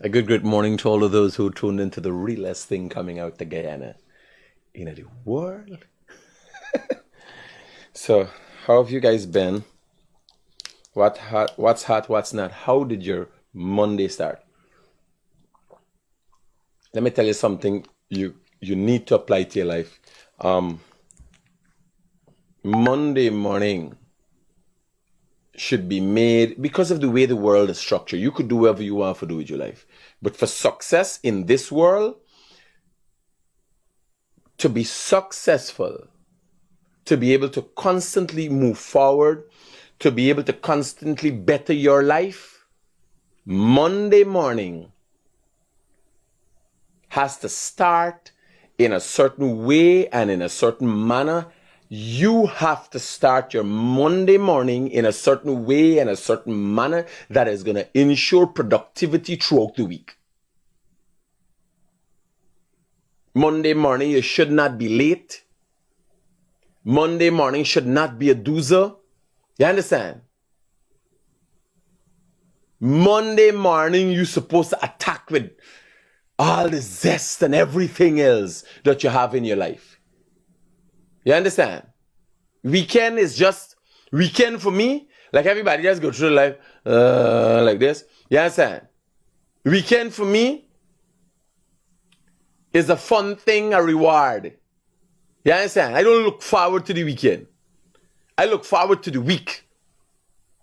A good morning to all of those who tuned into the realest thing coming out to Guyana in the world. So, how have you guys been? What's hot, what's not? How did your Monday start? Let me tell you something you need to apply to your life. Monday morning should be made because of the way the world is structured. You could do whatever you want to do with your life. But for success in this world, to be successful, to be able to constantly move forward, to be able to constantly better your life, Monday morning has to start in a certain way and in a certain manner. You have to start your Monday morning in a certain way and a certain manner that is going to ensure productivity throughout the week. Monday morning, you should not be late. Monday morning should not be a doozer. You understand? Monday morning, you're supposed to attack with all the zest and everything else that you have in your life. You understand? Weekend is just weekend for me. Like everybody just go through life like this. You understand? Weekend for me is a fun thing, a reward. You understand? I don't look forward to the weekend. I look forward to the week.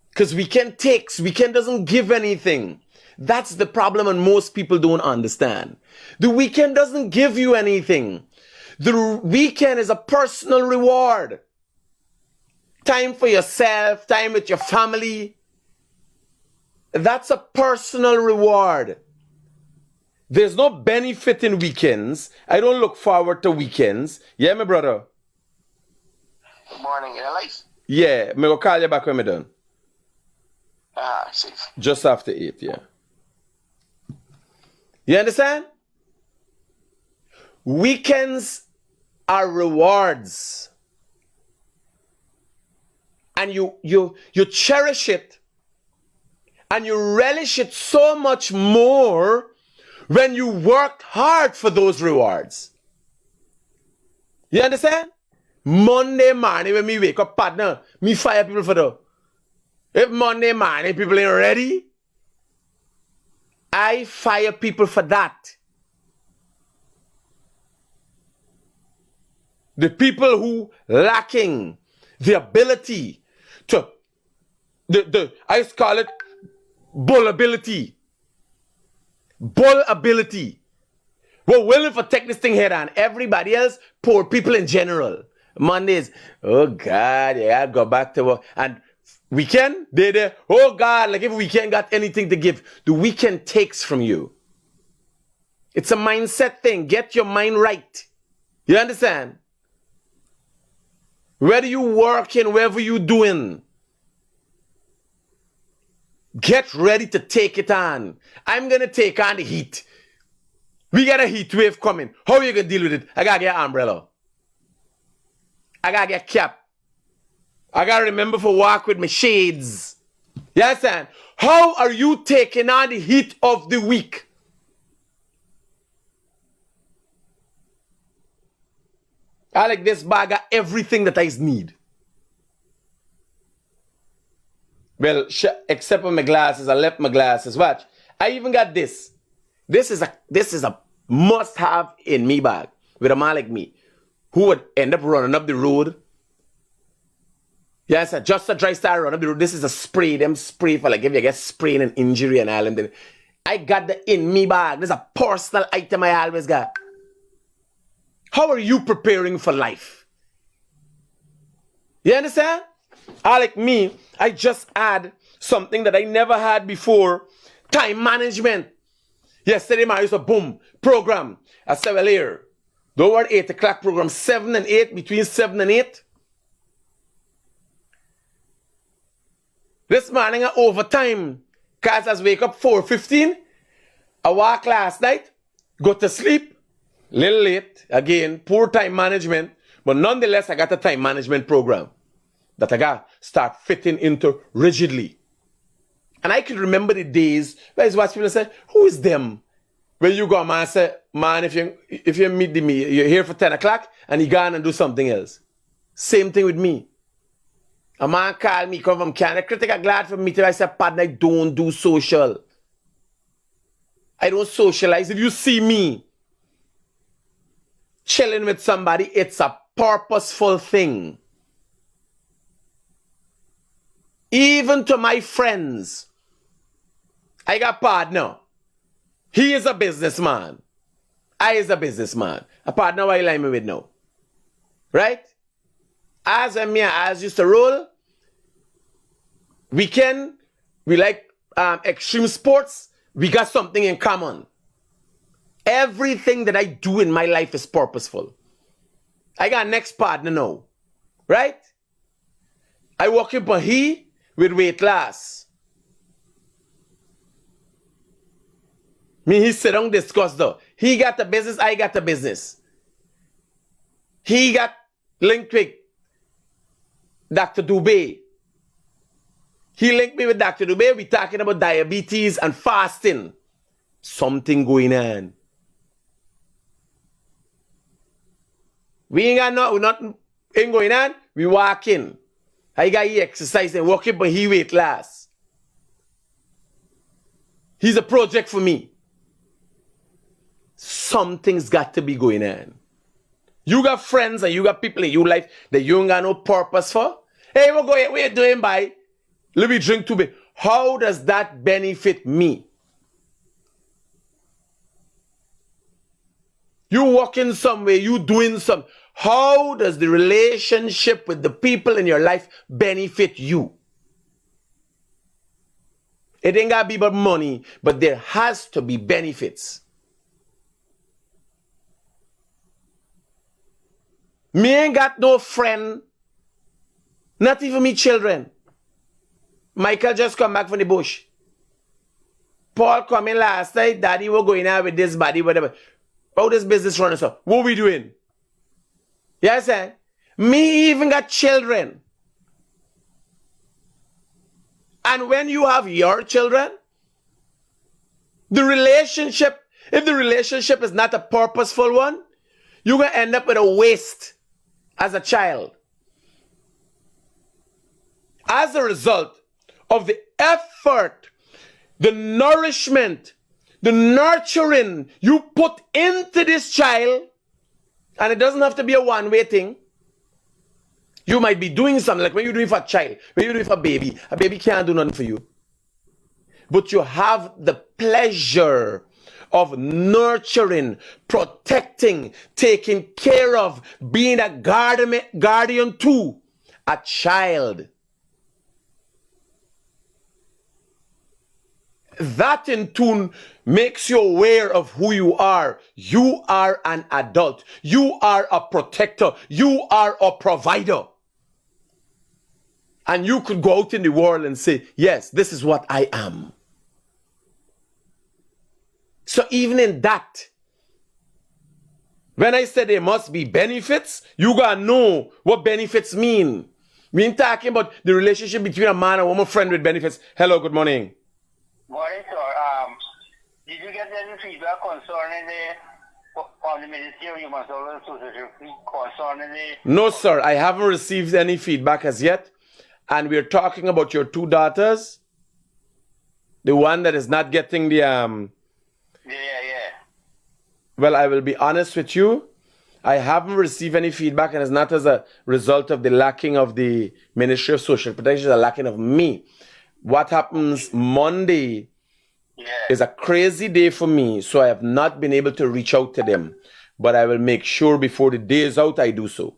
Because weekend doesn't give anything. That's the problem, and most people don't understand. The weekend doesn't give you anything. The weekend is a personal reward. Time for yourself, time with your family. That's a personal reward. There's no benefit in weekends. I don't look forward to weekends. Yeah, my brother? Good morning, Elias. Yeah, me will call you back when I'm done. Safe. Just after 8, yeah. You understand? Weekends are rewards. And you cherish it. And you relish it so much more when you worked hard for those rewards. You understand? Monday morning when me wake up, partner, me fire people for that. If Monday morning people ain't ready, I fire people for that. The people who lacking the ability to, I just call it bull ability. Bull ability. We're willing to take this thing head on. Everybody else, poor people in general. Mondays, oh God, yeah, I go back to work. And weekend, they, oh God, like if weekend got anything to give, the weekend takes from you. It's a mindset thing. Get your mind right. You understand? Whether you working, wherever you doing, get ready to take it on. I'm going to take on the heat. We got a heat wave coming. How are you going to deal with it? I got to get an umbrella. I got to get cap. I got to remember to walk with my shades. You understand? How are you taking on the heat of the week? I like this bag of everything that I need. Well, except for my glasses, I left my glasses. Watch. I even got this. This is a must-have in me bag with a man like me who would end up running up the road. Yes, just a dry star run up the road. This is a spray. Them spray for like if you get sprain and injury and all them. I got the in me bag. This is a personal item I always got. How are you preparing for life? You understand? Like me, I just add something that I never had before. Time management. Yesterday, I used to boom, program. I said, well, here, don't worry, 8 o'clock program, 7 and 8, between 7 and 8. This morning, I overtime. Cause I wake up 4:15. I walk last night, go to sleep. Little late, again, poor time management, but nonetheless, I got a time management program that I got start fitting into rigidly. And I can remember the days where I watch people say, who is them? When you go, man, say, man, if you meet me, you're here for 10 o'clock, and you go on and do something else. Same thing with me. A man call me, come from Canada. Critic are glad for me till I say, partner, I don't do social. I don't socialize. If you see me chilling with somebody, it's a purposeful thing. Even to my friends, I got a partner. He is a businessman. I is a businessman. A partner what you like me with now. Right? As and me and as used to roll, we like extreme sports, we got something in common. Everything that I do in my life is purposeful. I got next partner now. Right? I work in he with weight loss. Me, he sit down discuss though. He got the business, I got the business. He got linked with Dr. Dubé. He linked me with Dr. Dubé. We talking about diabetes and fasting. Something going on. We ain't got nothing ain't going on. We walking. I got he exercising, working, but he weight loss. He's a project for me. Something's got to be going on. You got friends and you got people in your life that you ain't got no purpose for. Hey, we'll go here. What you doing, by? Let me drink 2 beers. How does that benefit me? You walking somewhere, you doing something. How does the relationship with the people in your life benefit you? It ain't gotta be about money, but there has to be benefits. Me ain't got no friend, not even me children. Michael just come back from the bush. Paul come in last night, daddy was going out with this body, whatever. How this business running so? What we doing? Yes, sir. Me even got children. And when you have your children, the relationship, if the relationship is not a purposeful one, you're going to end up with a waste as a child. As a result of the effort, the nourishment, the nurturing you put into this child, and it doesn't have to be a one-way thing. You might be doing something, like when you're doing for a child, when you're doing for a baby can't do nothing for you. But you have the pleasure of nurturing, protecting, taking care of, being a guardian to a child. That in turn makes you aware of who you are. You are an adult. You are a protector. You are a provider. And you could go out in the world and say, yes, this is what I am. So even in that, when I said there must be benefits, you gotta know what benefits mean. We ain't talking about the relationship between a man and woman friend with benefits. Hello, good morning. Morning, sir. Did you get any feedback concerning from the Ministry of Human Services concerning the... No, sir. I haven't received any feedback as yet. And we're talking about your 2 daughters. The one that is not getting the... Yeah. Well, I will be honest with you. I haven't received any feedback, and it's not as a result of the lacking of the Ministry of Social Protection, it's a lacking of me. What happens Monday is a crazy day for me, so I have not been able to reach out to them. But I will make sure before the day is out, I do so.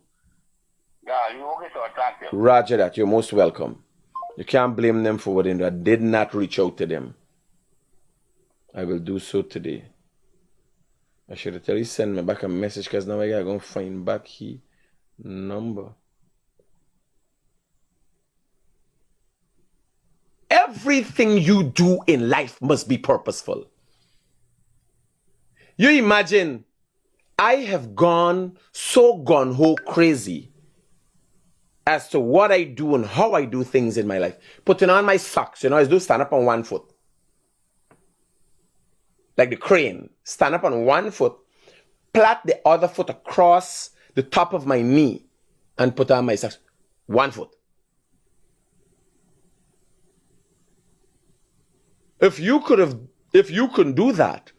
Yeah, you okay, sir? Thank you. Roger that. You're most welcome. You can't blame them for what they do. I did not reach out to them. I will do so today. I should have tell you send me back a message, because now I gotta go find back his number. Everything you do in life must be purposeful. You imagine, I have gone so gung-ho crazy. as to what I do and how I do things in my life. Putting on my socks, I do stand up on one foot. Like the crane. Stand up on one foot, plat the other foot across the top of my knee, and put on my socks. One foot. If you could do that,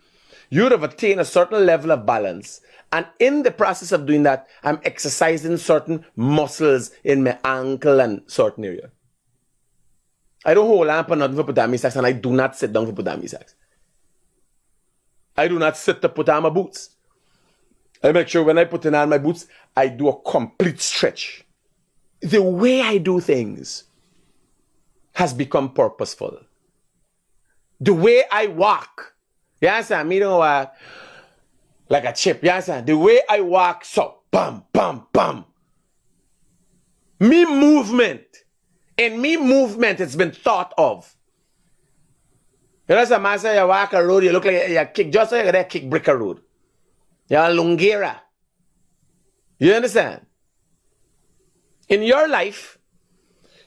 you would have attained a certain level of balance. And in the process of doing that, I'm exercising certain muscles in my ankle and certain area. I don't hold on for nothing for put on my socks, and I do not sit down for put on my socks. I do not sit to put on my boots. I make sure when I put on my boots, I do a complete stretch. The way I do things has become purposeful. The way I walk, you understand? Me don't walk like a chip, you understand? The way I walk, so, bam, bam, bam. Me movement, it's been thought of. You know, some man say you walk a road, you look like you kick, just like that kick brick a road. You're a lungera. You understand? In your life,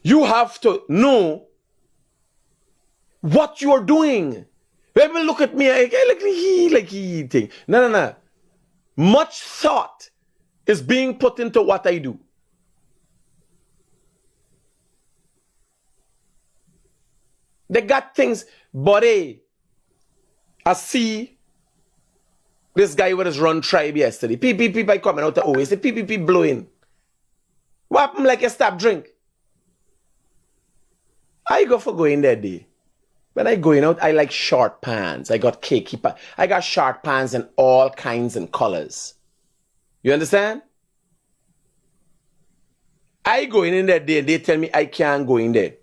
you have to know what you're doing. People look at me like he thing. No. Much thought is being put into what I do. They got things, but hey, I see this guy with his run tribe yesterday. PPP by coming out of always the PPP blowing. What happened like a stop drink? I go for going that day. When I going out, I like short pants. I got cakey pants. I got short pants in all kinds and colors. You understand? I go in that day, they tell me I can't go in there.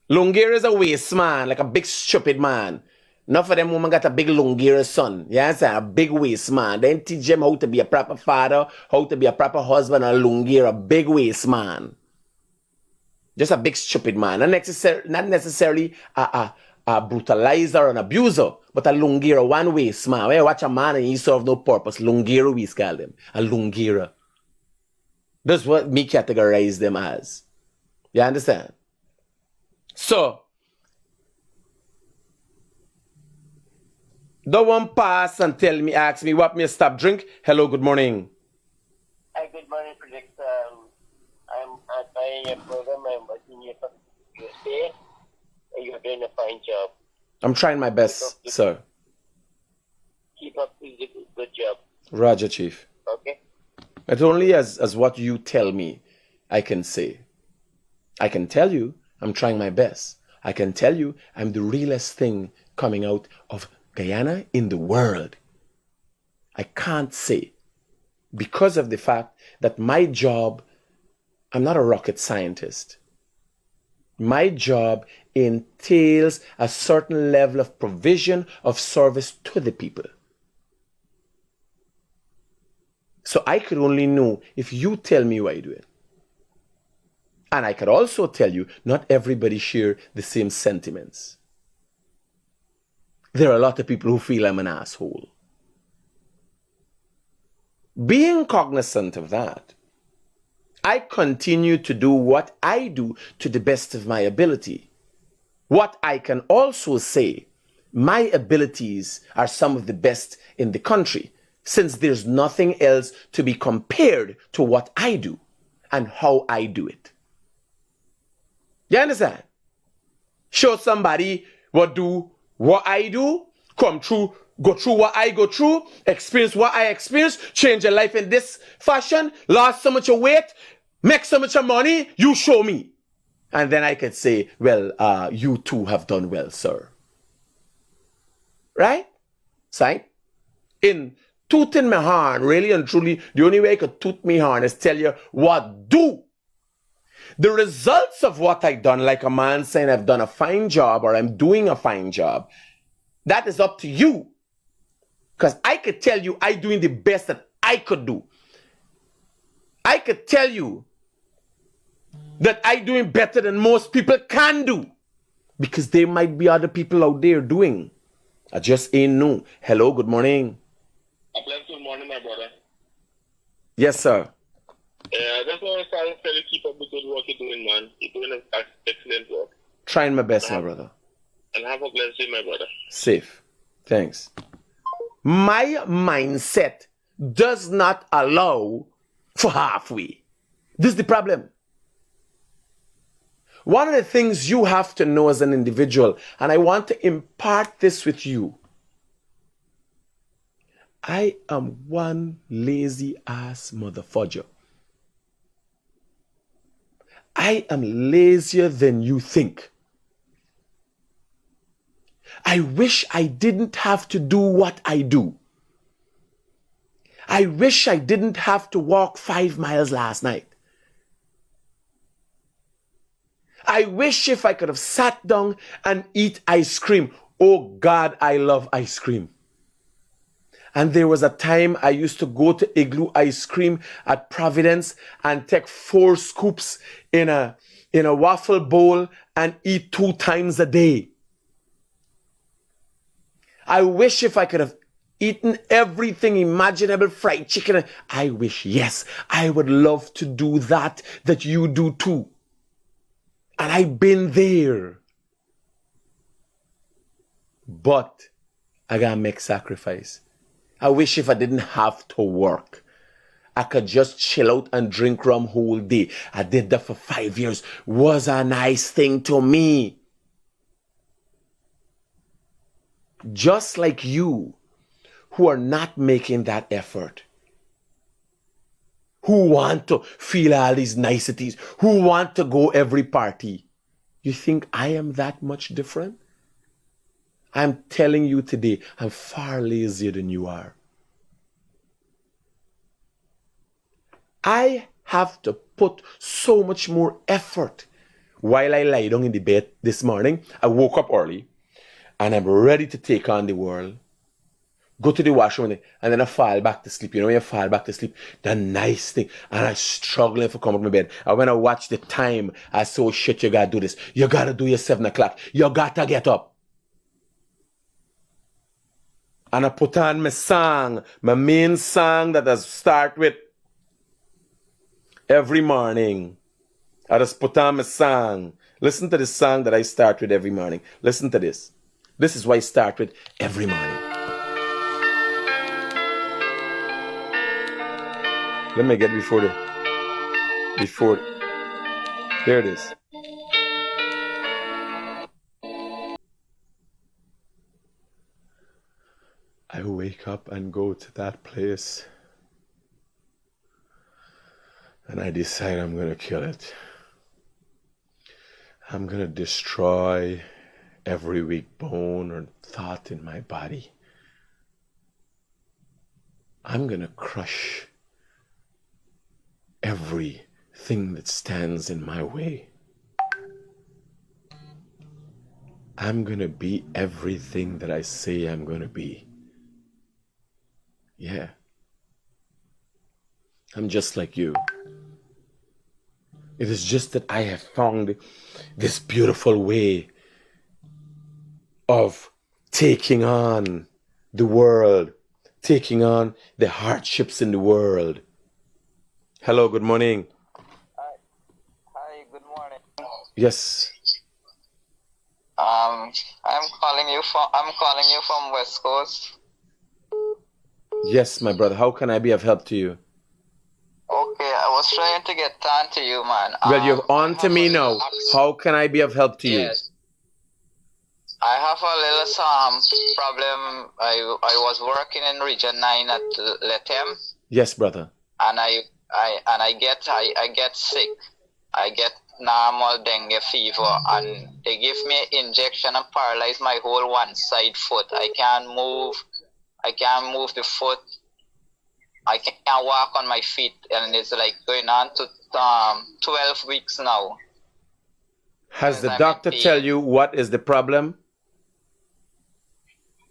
Lungera is a waste man, like a big stupid man. Enough of them women got a big Lungera son. You understand? A big waste man. Then teach them how to be a proper father, how to be a proper husband, a Lungera, a big waste man. Just a big stupid man. Not necessarily a brutalizer or an abuser, but a Lungera, one waste man. When you watch a man and he serve no purpose, Lungera we call them. A Lungera. That's what me categorize them as. You understand? So, the one pass and ask me what me stop drink. Hello, good morning. Hi, good morning, Critic. I'm buying your program. I'm watching you from USA. You're doing a fine job. I'm trying my best, sir. Keep up with the good job. Roger, Chief. Okay? It's only as what you tell me I can say. I can tell you I'm trying my best. I can tell you I'm the realest thing coming out of Guyana in the world. I can't say because of the fact that my job, I'm not a rocket scientist. My job entails a certain level of provision of service to the people. So I could only know if you tell me why I do it. And I could also tell you, not everybody share the same sentiments. There are a lot of people who feel I'm an asshole. Being cognizant of that, I continue to do what I do to the best of my ability. What I can also say, my abilities are some of the best in the country, since there's nothing else to be compared to what I do and how I do it. You understand? Show somebody what I do, go through what I go through, experience what I experience, change your life in this fashion, lost so much weight, make so much money, you show me. And then I could say, well, you too have done well, sir. Right? So in tooting my horn, really and truly, the only way I could toot my horn is tell you what do. The results of what I've done, like a man saying I've done a fine job or I'm doing a fine job, that is up to you. Because I could tell you I'm doing the best that I could do. I could tell you that I'm doing better than most people can do. Because there might be other people out there doing. I just ain't know. Hello, good morning. Good morning, my brother. Yes, sir. Yeah, I just want to tell you keep up with the work you're doing, man. You're doing excellent work. Trying my best, my brother. And have a blessed day, my brother. Safe. Thanks. My mindset does not allow for halfway. This is the problem. One of the things you have to know as an individual, and I want to impart this with you. I am one lazy ass motherfudger. I am lazier than you think. I wish I didn't have to do what I do. I wish I didn't have to walk 5 miles last night. I wish if I could have sat down and eat ice cream. Oh God, I love ice cream. And there was a time I used to go to Igloo Ice Cream at Providence and take 4 scoops in a waffle bowl and eat 2 times a day. I wish if I could have eaten everything imaginable, fried chicken. I wish, yes, I would love to do that you do too. And I've been there. But I gotta make sacrifice. I wish if I didn't have to work, I could just chill out and drink rum whole day. I did that for 5 years. Was a nice thing to me. Just like you, who are not making that effort, who want to feel all these niceties, who want to go every party. You think I am that much different? I'm telling you today, I'm far lazier than you are. I have to put so much more effort. While I lie down in the bed this morning, I woke up early and I'm ready to take on the world. Go to the washroom and then I fall back to sleep. You know when you fall back to sleep, the nice thing. And I'm struggling to come out of my bed. And when I watch the time, I say, oh shit, you gotta do this. You gotta do your 7 o'clock. You gotta get up. And I put on my song, my main song that I start with every morning. I just put on my song. Listen to the song that I start with every morning. Listen to this. This is what I start with every morning. Let me get before. There it is. I wake up and go to that place and I decide I'm going to kill it. I'm going to destroy every weak bone or thought in my body. I'm going to crush everything that stands in my way. I'm going to be everything that I say I'm going to be. Yeah. I'm just like you. It is just that I have found this beautiful way of taking on the world, taking on the hardships in the world. Hello, good morning. Hi, good morning. Yes. I'm calling you from West Coast. Yes, my brother. How can I be of help to you? Okay, I was trying to get on to you, man. Well, you're on to me now. How can I be of help to you? Yes. I have a little problem. I was working in Region 9 at Letem. Yes, brother. And I get sick. I get normal dengue fever, and they give me an injection and paralyze my whole one side foot. I can't move the foot. I can't walk on my feet, and it's like going on to 12 weeks now. Has the doctor tell you what is the problem?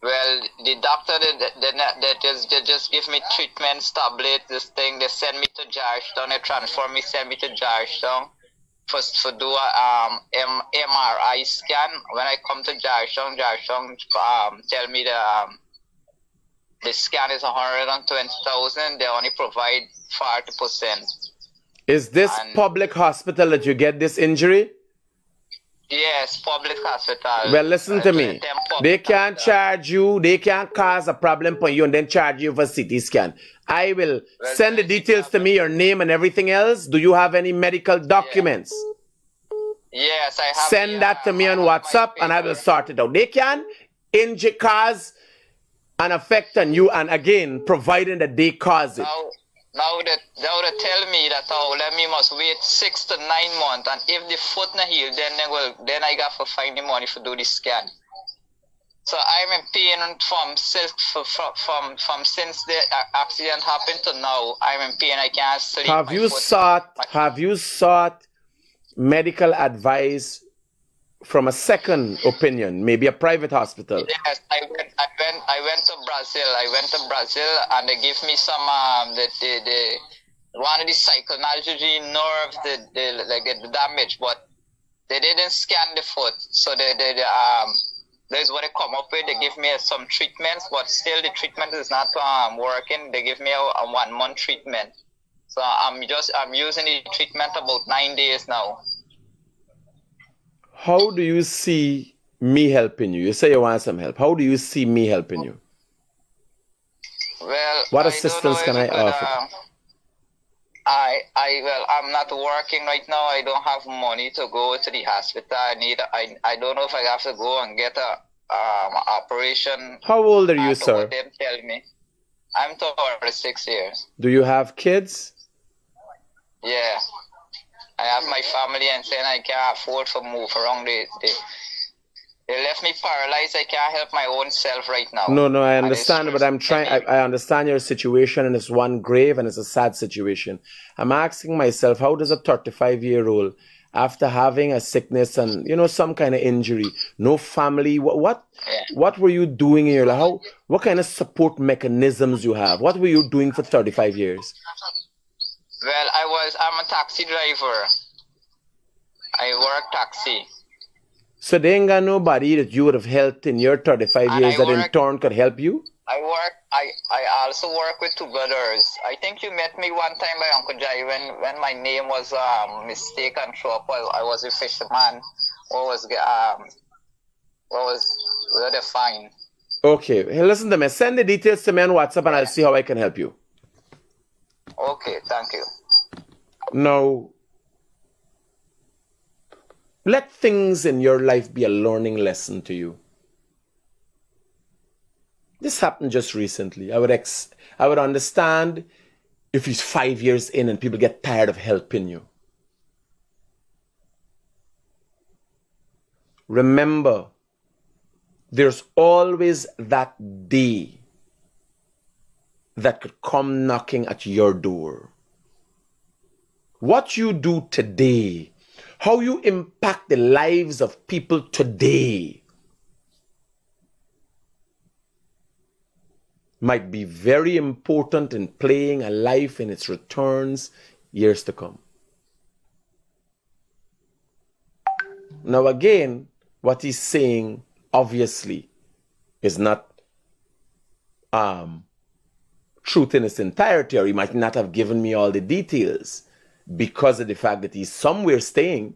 Well, the doctor, they just give me treatments, tablets, this thing. They send me to Georgetown. They transfer me, send me to Georgetown for do a MRI scan. When I come to Georgetown tell me the scan is 120,000. They only provide 40%. Is this And public hospital that you get this injury? yes, public hospital. Well, listen to me. Them They public can't hospital. charge you, they can't cause a problem for you and then charge you for CT scan. I will Well, send the details to me, your name and everything else. Do you have any medical documents? Yes, I have. Send that to me I on have my WhatsApp and I will paper. sort it out. They can injure, cause an effect on you, and again, providing that they cause it. Now they tell me that let me must wait 6 to 9 months, and if the foot not heal, then I got to find the money to do the scan. So I'm in pain from since the accident happened to now. I'm in pain. I can't sleep. Have you sought medical advice from a second opinion, maybe a private hospital? Yes, I went to Brazil. I went to Brazil and they give me some the one of the psychology nerves, the damage, but they didn't scan the foot. So there's what they come up with. They give me some treatments, but still the treatment is not working. They give me a 1 month treatment. So I'm using the treatment about 9 days now. How do you see me helping you? You say you want some help. How do you see me helping you? Well, What I assistance don't know can I offer? I'm not working right now. I don't have money to go to the hospital. I don't know if I have to go and get a operation. How old are you, What sir? them tell me. I'm 36 years. Do you have kids? Yeah. I have my family and saying I can't afford to move around. They left me paralyzed. I can't help my own self right now. No, I And it's understand, but I'm trying. I understand your situation, and it's one grave, and it's a sad situation. I'm asking myself, how does a 35-year-old, after having a sickness and some kind of injury, no family, what were you doing in your life? What kind of support mechanisms you have? What were you doing for 35 years? Well, I'm a taxi driver. I work taxi. So they ain't got nobody that you would have helped in your 35 And years I that in work- turn could help you? I also work with two brothers. I think you met me one time by Uncle Jai when my name was mistaken through up. I was a fisherman. What was the fine? Okay, hey, listen to me. Send the details to me on WhatsApp and I'll see how I can help you. Okay, thank you. Now, let things in your life be a learning lesson to you. This happened just recently. I would understand if he's 5 years in and people get tired of helping you. Remember, there's always that day that could come knocking at your door. What you do today, how you impact the lives of people today, might be very important in playing a life in its returns years to come. Now again, what he's saying obviously is not truth in its entirety, or he might not have given me all the details because of the fact that he's somewhere staying,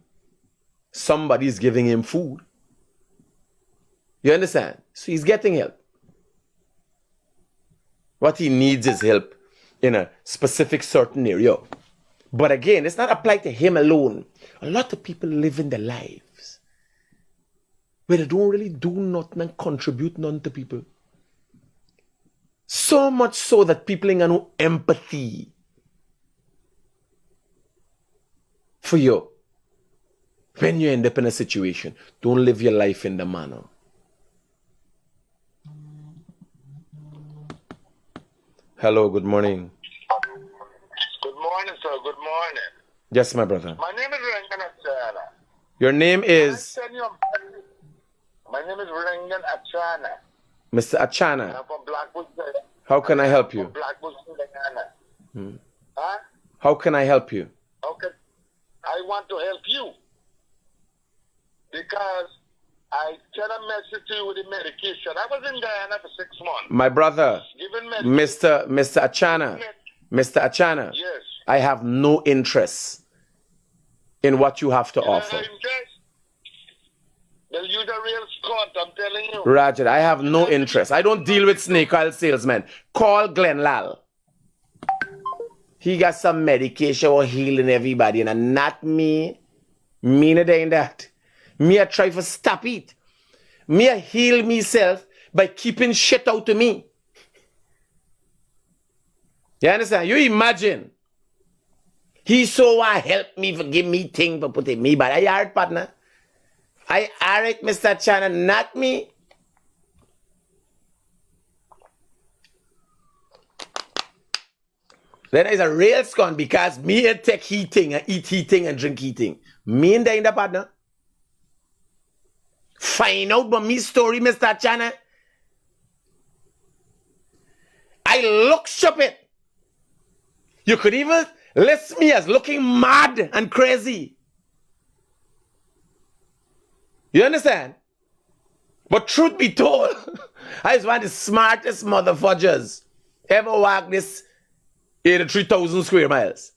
somebody's giving him food. You understand? So he's getting help. What he needs is help in a specific certain area. But again, it's not applied to him alone. A lot of people live in their lives where they don't really do nothing and contribute none to people. So much so that people ain't got no empathy for you. When you end up in a situation, don't live your life in the manner. Hello, good morning. Good morning, sir. Good morning. Yes, my brother. My name is Rengan Achana. Your name is My name is Rengan Achana. Mr. Achana. I'm from Blackwood. How can I help you? From Blackwood, Guyana. Huh? How can I help you? Okay. I want to help you because I sent a message to you with the medication. I was in Guyana for 6 months. My brother, Given medication. Mr. Achana, Mr. Achana, Yes. I have no interest in what you have to offer. They'll use a real Scott, I'm telling you. Roger, I have no interest. I don't deal with snake oil salesmen. Call Glenn Lal. He got some medication or healing everybody, and not me. Me not doing that. Me I try to stop it. Me I heal myself by keeping shit out of me. You understand? You imagine. He so help me, forgive me, thing for putting me, but I hard partner. I Eric, Mr. Chana, not me. Then is a real scone because me and take heating and eat heating and drink heating. Me and the partner. Find out about me story, Mr. Chana. I look stupid. You could even list me as looking mad and crazy. You understand? But truth be told, I was one of the smartest motherfuckers ever walk this 83,000 square miles.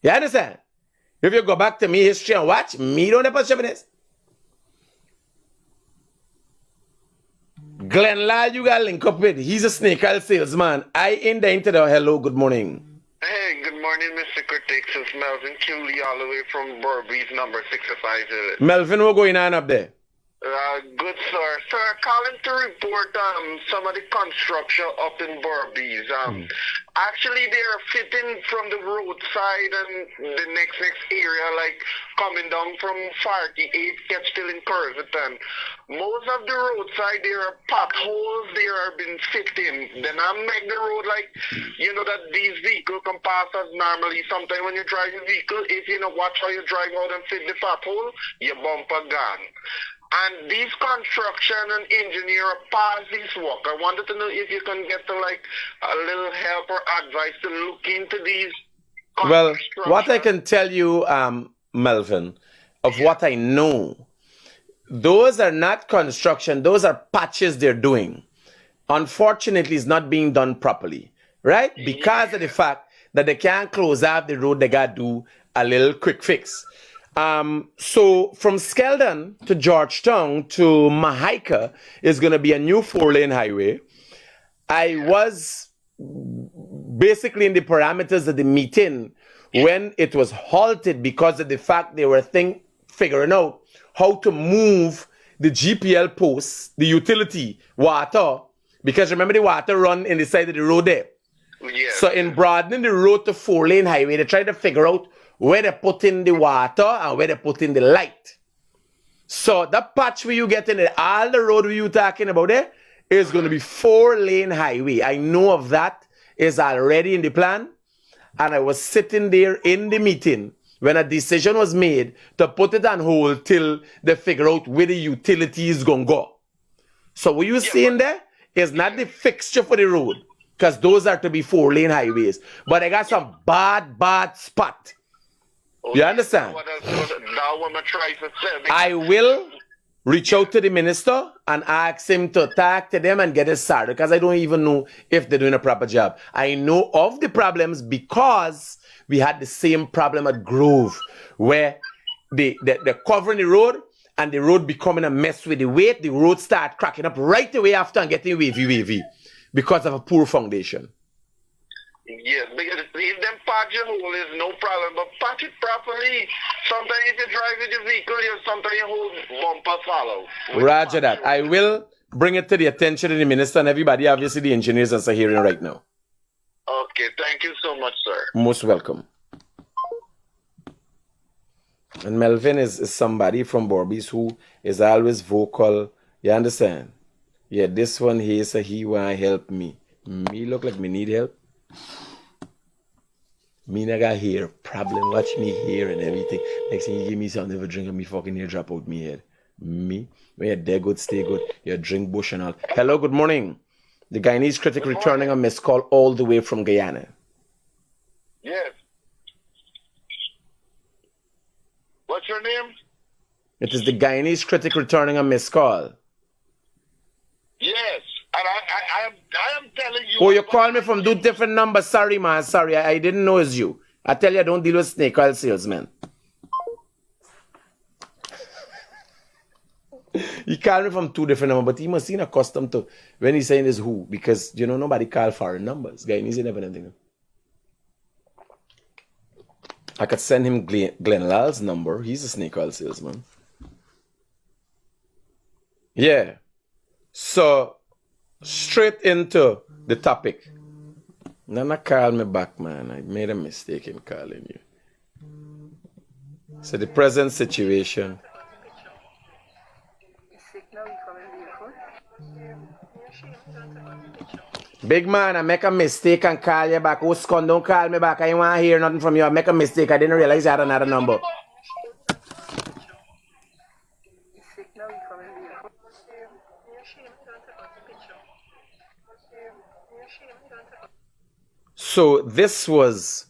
You understand? If you go back to me history and watch, me don't have stupidness. Glenn Lal, you got to link up with. He's a snake oil salesman. I ain't the internet. Hello, good morning. Hey, good morning, Mr. Critic. This is Melvin Cooley all the way from Burbee's number 65 Village. Melvin, what's going on up there? Good, sir. Sir, calling to report some of the construction up in Burbee's. Actually, they are fitting from the roadside and the next area, like coming down from 48, get still in Curveton. Most of the roadside, there are potholes there have been fitting. Then I make the road like, you know, that these vehicles can pass us normally. Sometimes when you drive a vehicle, if you don't watch how you drive out and fit the pothole, your bumper gone. And these construction and engineer pass this work. I wanted to know if you can get to like a little help or advice to look into these. Well, what I can tell you, Melvin, of what I know, those are not construction. Those are patches they're doing. Unfortunately, it's not being done properly, right? Because of the fact that they can't close out the road, they got to do a little quick fix. So from Skeldon to Georgetown to Mahika is going to be a new 4-lane highway. I was basically in the parameters of the meeting when it was halted because of the fact they were figuring out how to move the GPL posts, the utility water, because remember the water run in the side of the road there. Yes. So in broadening the road to 4-lane highway, they tried to figure out where they put in the water and where they put in the light. So that patch where you get in it, all the road where you talking about there is going to be 4-lane highway. I know of that is already in the plan. And I was sitting there in the meeting when a decision was made to put it on hold till they figure out where the utility is going to go. So what you seeing there is not the fixture for the road, because those are to be 4-lane highways. But I got some bad spot. You understand? I will reach out to the minister and ask him to talk to them and get it started, because I don't even know if they're doing a proper job. I know of the problems because we had the same problem at Grove, where they're covering the road and the road becoming a mess with the weight. The road start cracking up right away after and getting wavy because of a poor foundation. Yes, because if them patch your hole is no problem, but patch it properly. Sometimes if you drive with your vehicle, sometimes your whole bumper follow. Roger that. I will bring it to the attention of the minister and everybody, obviously the engineers are hearing right now. Okay, thank you so much, sir. Most welcome. And Melvin is somebody from Borbies who is always vocal. You understand? Yeah, this one here, so he want to help me. Me look like me need help. Me not got hair problem. Watch me hair and everything. Next thing you give me something to drink and me fucking hair drop out me head. Me? When you're there good, stay good. You drink bush and all. Hello, good morning. The Guyanese Critic returning a missed call all the way from Guyana. Yes. What's your name? It is the Guyanese critic returning a missed call. Yes, and I am telling you. Oh, you call me from two different numbers. Sorry, man. Sorry, I didn't know it's you. I tell you, I don't deal with snake oil salesmen. He called me from two different numbers, but he must be accustomed to when he's saying this who, because, you know, nobody call foreign numbers. Guyanese never anything. I could send him Glenn Lal's number. He's a snake oil salesman. Yeah. So, straight into the topic. Nana call me back, man. I made a mistake in calling you. So, the present situation. Big man, I make a mistake and call you back. Oh, Scon, don't call me back. I don't want to hear nothing from you. I make a mistake. I didn't realize you had another number. So this was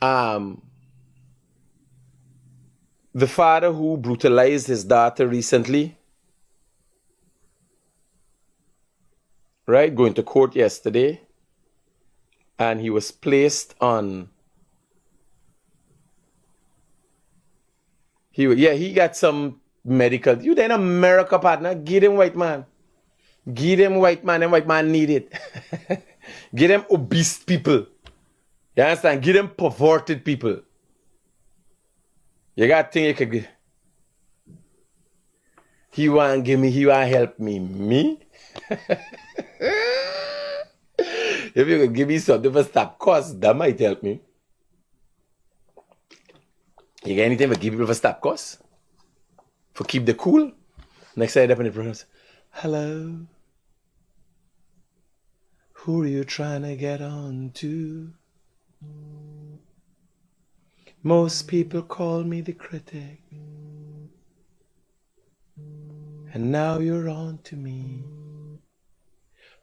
the father who brutalized his daughter recently. Right, going to court yesterday, and he was placed on. He got some medical. You in America, partner? Get him white man. Get him white man. And white man need it. Get them obese people. You understand? Get them perverted people. You got thing you could get. He want give me. He want help me. Me? If you could give me something for stop cost, that might help me. You got anything for give people for stop cost? For keep the cool? Next side up in the program. Hello. Who are you trying to get on to? Most people call me the critic. And now you're on to me.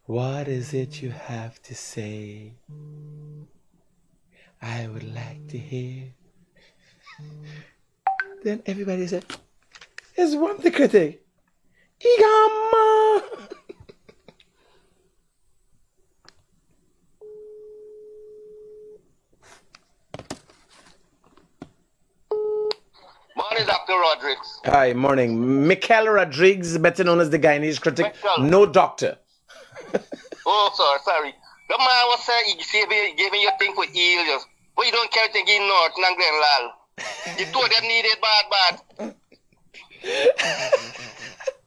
What is it you have to say? I would like to hear. Then everybody said, it's one the critic. Igama. Morning, Dr. Rodriguez. Hi, morning. Michael Rodriguez, better known as the Guyanese critic. Michael. No doctor. Oh, sorry. The man was saying he gave me your thing for eel. But you don't carry it in North, and Glen Lal. You told them needed bad.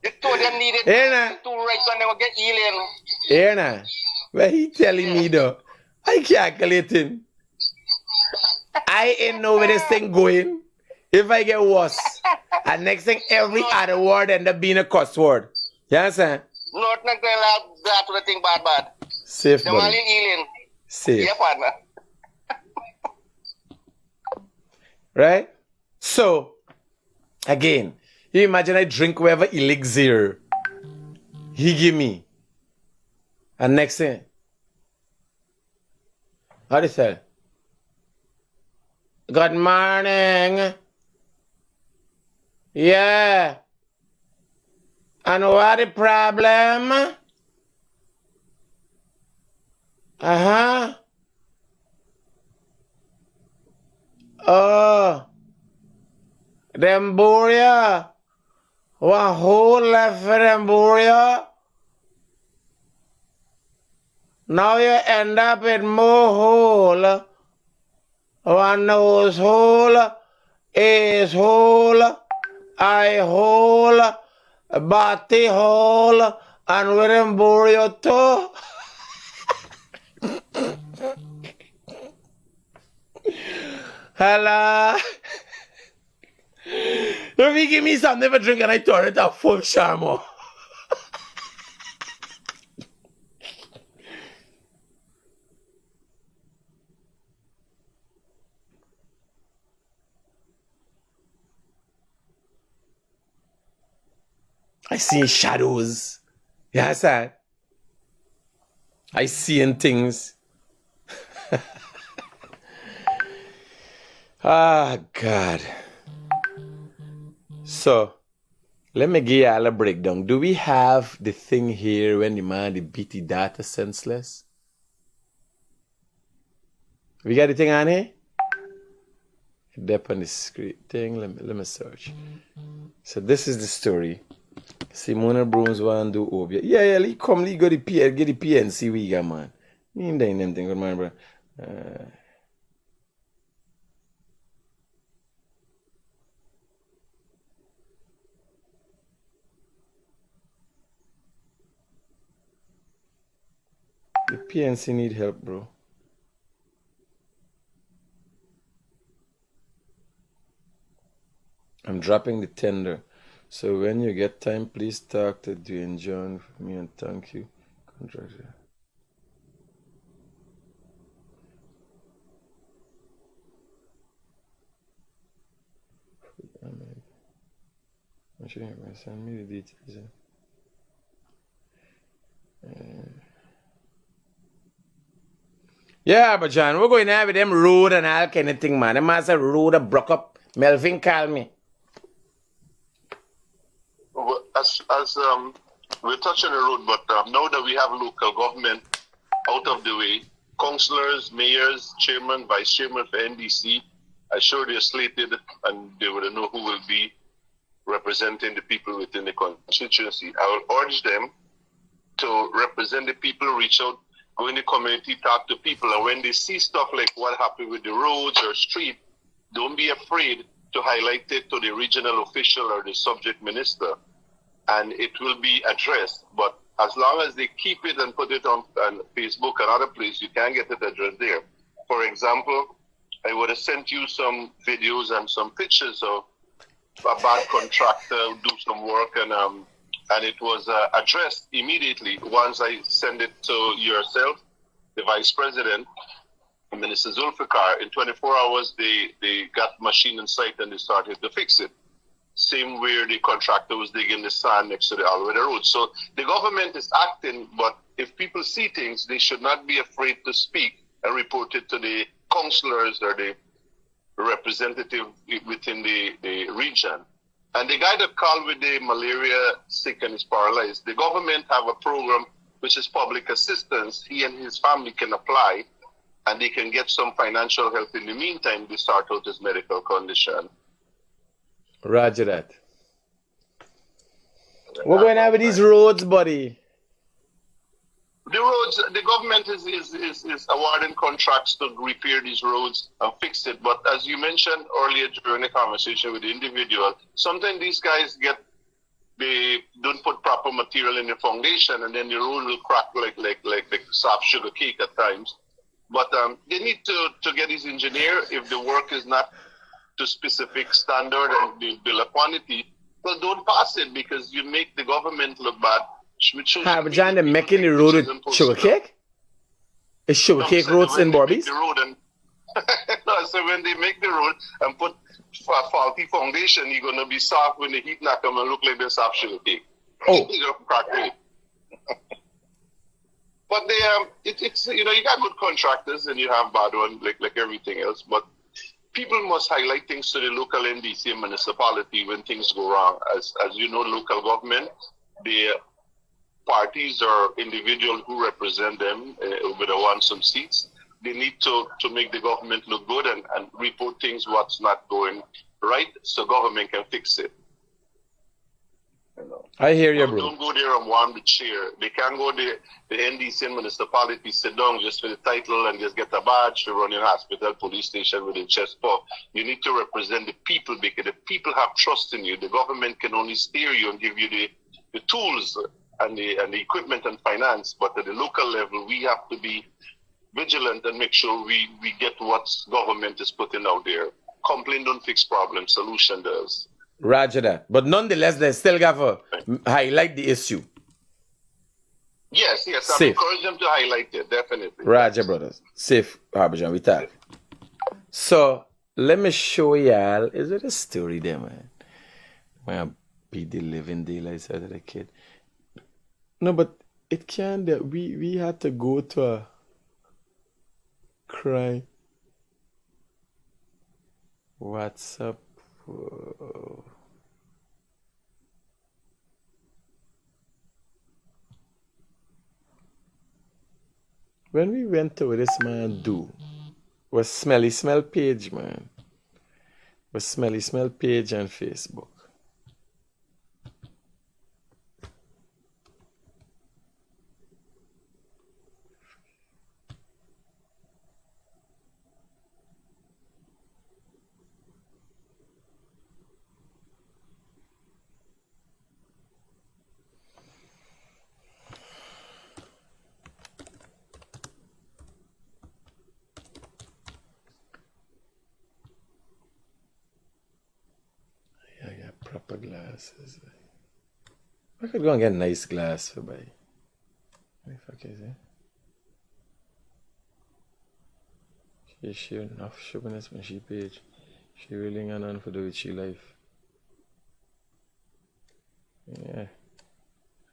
You told them needed two right when they will get eel in. Here now. What he telling me though? I calculating. I ain't know where this thing going. If I get worse. And next thing, every other word end up being a cuss word. You understand? North and Glen Lal, that was the thing bad. Safe, The buddy. man in Safe. yeah, partner. Right? So, again, you imagine I drink whatever elixir he give me. And next thing, how do you say? Good morning. Yeah. And what the problem? Uh-huh. Oh. Them boria. One hole left for them boria. Now you end up with more hole. One nose hole, ace hole, eye hole, body hole, and with them boria too. Hello. If you give me something for drink and I turn it a full charmo. I see shadows. Yes, I seeing things. Ah, God. So, let me give y'all a breakdown. Do we have the thing here when the man the beat the data senseless? We got the thing on here? Dep on the screen thing. Let me search. So this is the story. Simona Brooms want to do Obia. Yeah, he come, he go the P, get the PNC we got, man. Me ain't doing them thing, good man, bro. The PNC need help, bro. I'm dropping the tender. So when you get time, please talk to Dwayne John for me and thank you. Contractor. I'm sure you can send me the details. Yeah, but John, we're going to have them road and all kind of thing, man. Them man say road a broke up. Melvin called me. Well, as we're touching the road, but now that we have local government out of the way, councillors, mayors, chairman, vice chairman for NDC, I'm sure they're slated and they would know who will be representing the people within the constituency. I will urge them to represent the people, reach out, go in the community, talk to people, and when they see stuff like what happened with the roads or street, don't be afraid to highlight it to the regional official or the subject minister, and it will be addressed. But as long as they keep it and put it on Facebook and other places, you can get it addressed there. For example, I would have sent you some videos and some pictures of a bad contractor do some work, and it was addressed immediately once I send it to yourself, the vice president, Minister Zulfikar. In 24 hours, they got machine in sight and they started to fix it. Same where the contractor was digging the sand next to the Alweda Road. So the government is acting, but if people see things, they should not be afraid to speak and report it to the councillors or the representative within the region. And the guy that called with the malaria sick and is paralyzed, the government have a program which is public assistance. He and his family can apply and they can get some financial help in the meantime they start out his medical condition. Roger that. We're going to have these roads, buddy. The roads, the government is awarding contracts to repair these roads and fix it. But as you mentioned earlier during the conversation with the individual, sometimes these guys they don't put proper material in the foundation, and then the road will crack like soft sugar cake at times. But they need to get these engineer, if the work is not to specific standard and the bill of quantity, well, don't pass it because you make the government look bad. But John, they're making the road with sugar cake? Is sugar cake roads in Barbies? No, so when they make the road and put a faulty foundation, you're going to be soft when the heat knock them and look like they're soft sugar cake. Oh. But it's you got good contractors and you have bad ones like everything else. But people must highlight things to the local NDC and municipality when things go wrong. As you know, local government, the parties or individuals who represent them with some seats, they need to make the government look good and report things what's not going right so government can fix it. I hear you, bro. Don't go there and warm the chair. They can't go there, the NDC and municipality sit down just for the title and just get a badge to run your hospital, police station with a chest puff. You need to represent the people because the people have trust in you. The government can only steer you and give you the tools and the equipment and finance. But at the local level, we have to be vigilant and make sure we get what government is putting out there. Complaint don't fix problem, solution does. Roger that. But nonetheless, they still got to highlight the issue. Yes. Safe. I encourage them to highlight it, definitely. Roger, brothers. Safe, Harbourjan, we talk. So, let me show y'all. Is it a story there, man? When I beat the living daylights out of the kid. No, but it can't. We had to go to a crime. WhatsApp. When we went to where this man do was Smelly Smell page, man. Was Smelly Smell page on Facebook. I got proper glasses. I could go and get a nice glass for buy. What the fuck is it? She enough sugarness when she page. She really got on for do with she life. Yeah.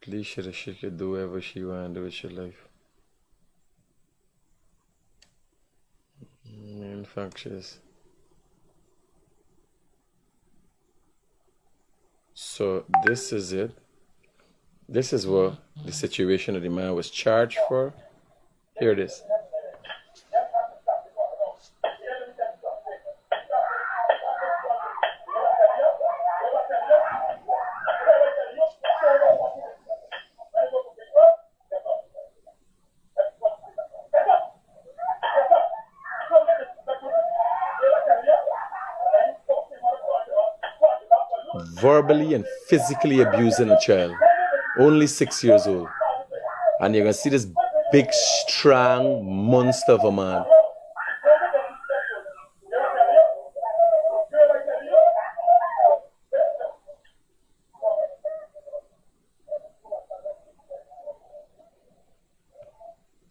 At least she could do whatever she want to do with she life. Infectious. So this is it. This is what the situation that the man was charged for. Here it is. Verbally and physically abusing a child, only 6 years old, and you're gonna see this big, strong monster of a man.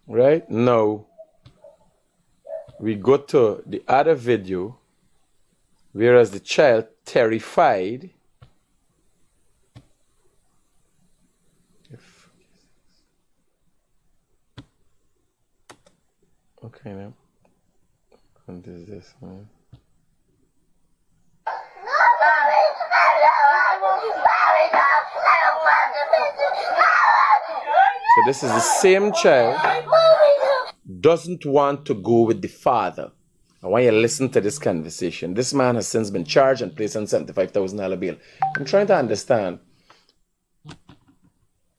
Right now, we go to the other video, whereas the child terrified. Okay, now. What is this, man? So this is the same child doesn't want to go with the father. I want you to listen to this conversation. This man has since been charged and placed on $75,000 bail. I'm trying to understand.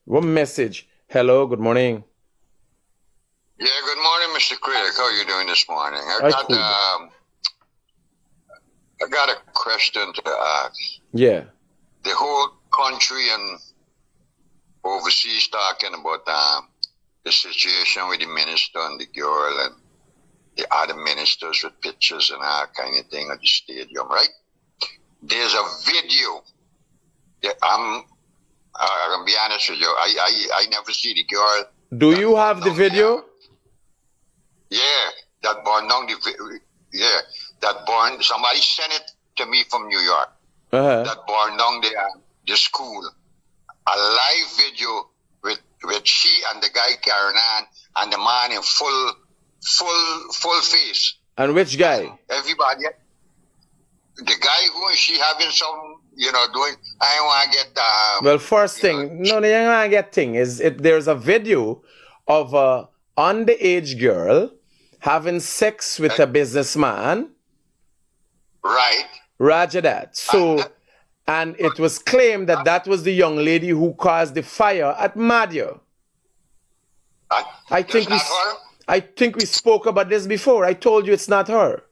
One message. Hello, good morning. Yeah, good morning, Mr. Critic. How are you doing this morning? Cool. I got a question to ask. Yeah. The whole country and overseas talking about the situation with the minister and the girl and the other ministers with pictures and all kind of thing at the stadium, right? There's a video that I'm gonna be honest with you. I never see the girl. Do you have the video? Yeah, that burned down somebody sent it to me from New York. That burned down the school. A live video with she and the guy carrying on and the man in full face. And which guy? Everybody. The guy who she having some, doing, I want to get... well, first thing, no, you don't want to get thing. There's a video of a underage girl having sex with a businessman. Right. Roger that. So, and it was claimed that was the young lady who caused the fire at Madia. I think we spoke about this before. I told you it's not her.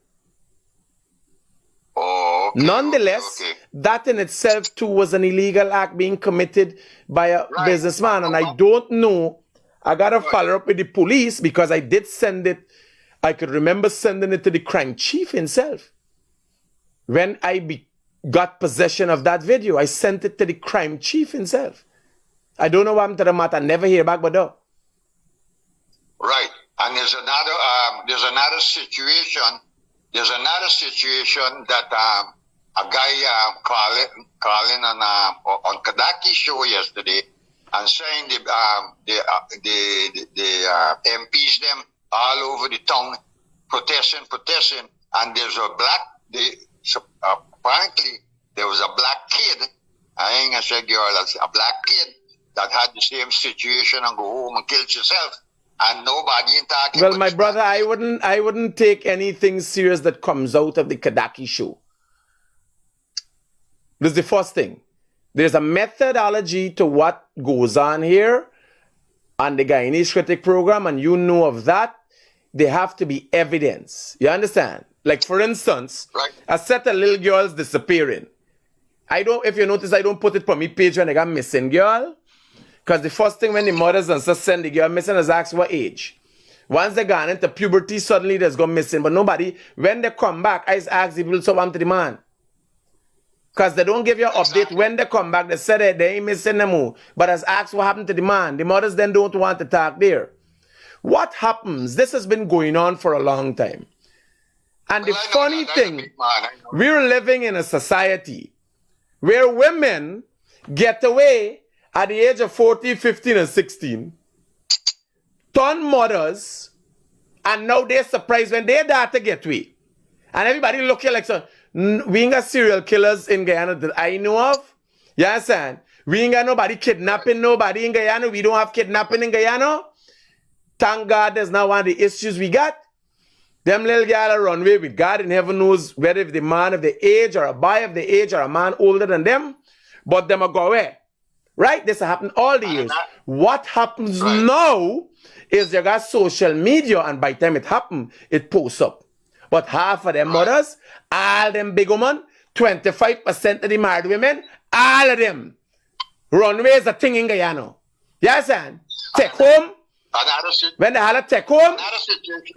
Oh, okay, Nonetheless, that in itself too was an illegal act being committed by a businessman. And I don't know. I got to follow up with the police because I did send it. I could remember sending it to the crime chief himself. When I got possession of that video, I sent it to the crime chief himself. I don't know what happened to the matter. I never hear back, but no. Right. And there's another situation. There's another situation that a guy calling on Kadaki show yesterday and saying the MPs them all over the town protesting, and there's apparently there was a black kid. I ain't gonna say girl, a black kid that had the same situation and go home and kill herself. and nobody ain't talking. Well, my brother, I wouldn't take anything serious that comes out of the Kadaki show. This is the first thing. There's a methodology to what goes on here on the Guyanese Critic program, and you know of that. There have to be evidence. You understand? Like, for instance, a set of little girls disappearing. If you notice, I don't put it on my page when they got missing girl. Because the first thing when the mothers and sisters send the girl missing is ask what age. Once they gone into puberty, suddenly there's gone missing. But nobody, when they come back, I ask the people so I'm to the man. Because they don't give you an update. When they come back, they say they ain't missing them more. But as asked what happened to the man, the mothers then don't want to talk there. What happens? This has been going on for a long time. And the funny thing, we're living in a society where women get away at the age of 14, 15, and 16, turn mothers, and now they're surprised when their daughter get away. And everybody look here like, so, we ain't got serial killers in Guyana that I know of. You understand? We ain't got nobody kidnapping nobody in Guyana. We don't have kidnapping in Guyana. Thank God there's not one of the issues we got. Them little girls run away with God in heaven knows whether if the man of the age or a boy of the age or a man older than them, but them will go away. Right? This happened all the years. What happens now is you got social media, and by the time it happens, it posts up. But half of them mothers, all them big women, 25% of the married women, all of them, runway is a thing in Guyana. You understand? Take home. When they have a take home,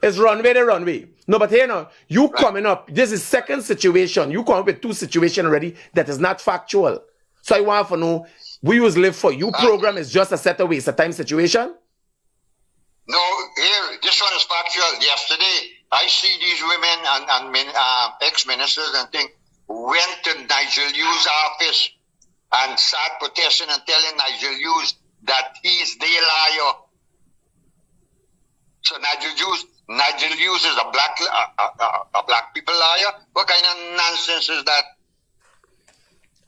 it's runway the runway. No, but here now, you coming up, this is second situation. You come up with two situations already that is not factual. So I want to know, we use Live For You program is just a set of waste of time situation? No, here, this one is factual. Yesterday, I see these women and men, ex-ministers and things went to Nigel Yu's office and started protesting and telling Nigel Hughes that he's their liar. So Nigel Hughes is a black people liar? What kind of nonsense is that?